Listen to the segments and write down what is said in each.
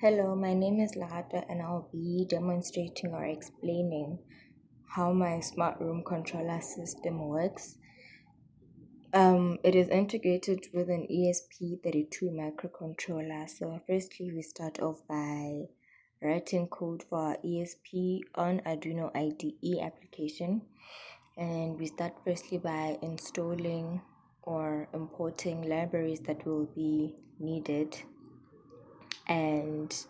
Hello, my name is Lahata and I'll be demonstrating or explaining how my smart room controller system works. It is integrated with an ESP32 microcontroller. So firstly, we start off by writing code for our ESP on Arduino IDE application. And we start firstly by installing or importing libraries that will be needed and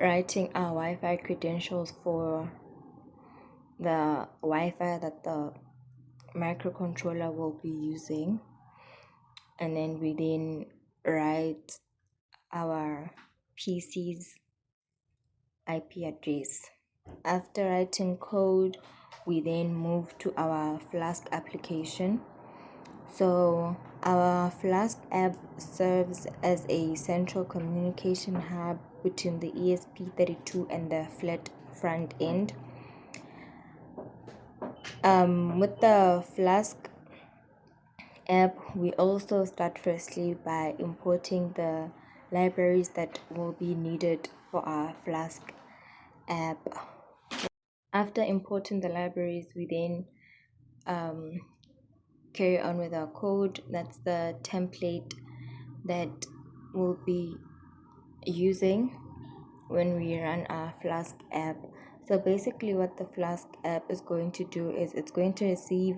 writing our Wi-Fi credentials for the Wi-Fi that the microcontroller will be using, and then we then write our PC's IP address. After writing code, we then move to our Flask application. So our Flask app serves as a central communication hub between the ESP32 and the flat front end. With the Flask app, we also start firstly by importing the libraries that will be needed for our Flask app. After importing the libraries, we then carry on with our code. That's the template that we'll be using when we run our Flask app. So basically what the Flask app is going to do is it's going to receive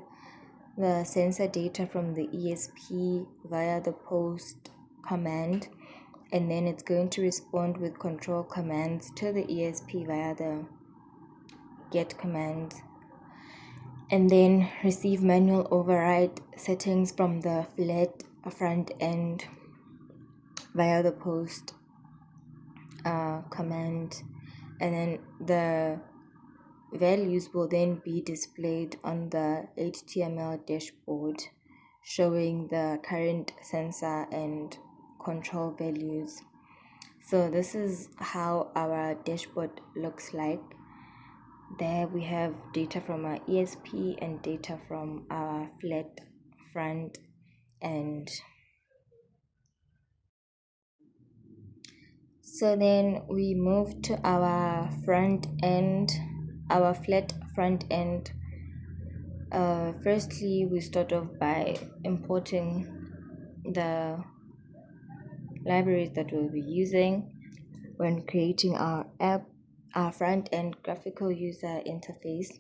the sensor data from the ESP via the post command, and then it's going to respond with control commands to the ESP via the get command, and then receive manual override settings from the flat front end via the post command, and then the values will then be displayed on the HTML dashboard showing the current sensor and control values. So this is how our dashboard looks like. There we have data from our ESP and data from our flat front end. So then we move to our front end, our flat front end. Firstly, we start off by importing the libraries that we'll be using when creating our app, our front end graphical user interface.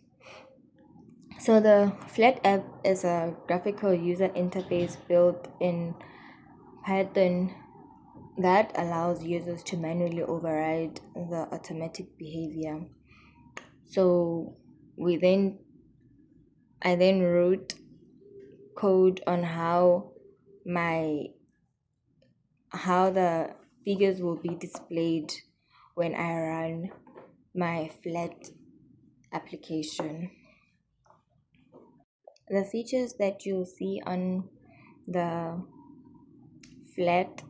So the flat app is a graphical user interface built in Python that allows users to manually override the automatic behavior. So I then wrote code on how the figures will be displayed when I run my flat application. The features that you'll see on the flat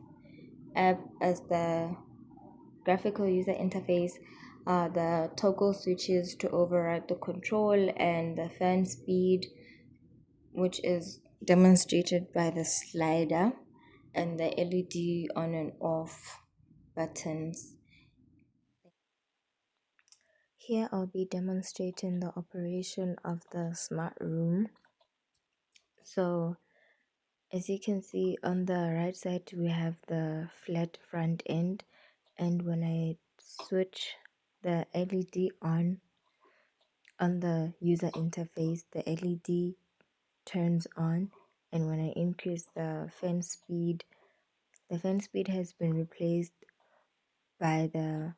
app as the graphical user interface are the toggle switches to override the control and the fan speed, which is demonstrated by the slider, and the LED on and off buttons. Here I'll be demonstrating the operation of the smart room. So as you can see on the right side we have the flat front end, and when I switch the LED on the user interface, the LED turns on, and when I increase the fan speed has been replaced by the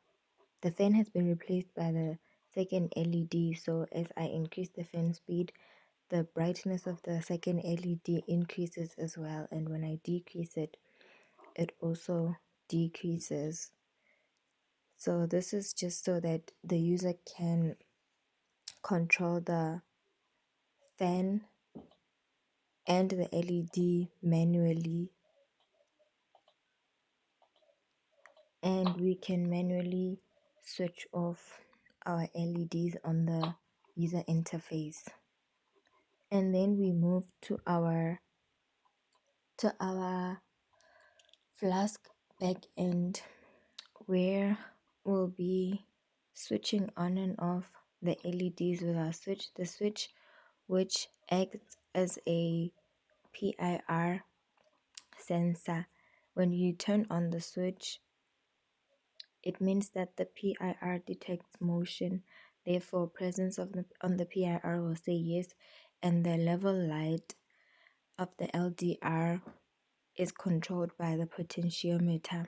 fan has been replaced by the second LED. So as I increase the fan speed, the brightness of the second LED increases as well, and when I decrease it, it also decreases. So this is just so that the user can control the fan and the LED manually, and we can manually switch off our LEDs on the user interface. And then we move to our Flask backend, where we'll be switching on and off the LEDs with our switch. The switch, which acts as a PIR sensor. When you turn on the switch, it means that the PIR detects motion. Therefore, presence of on the PIR will say yes, and the level light of the LDR is controlled by the potentiometer,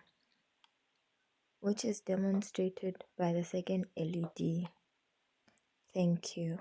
which is demonstrated by the second LED. Thank you.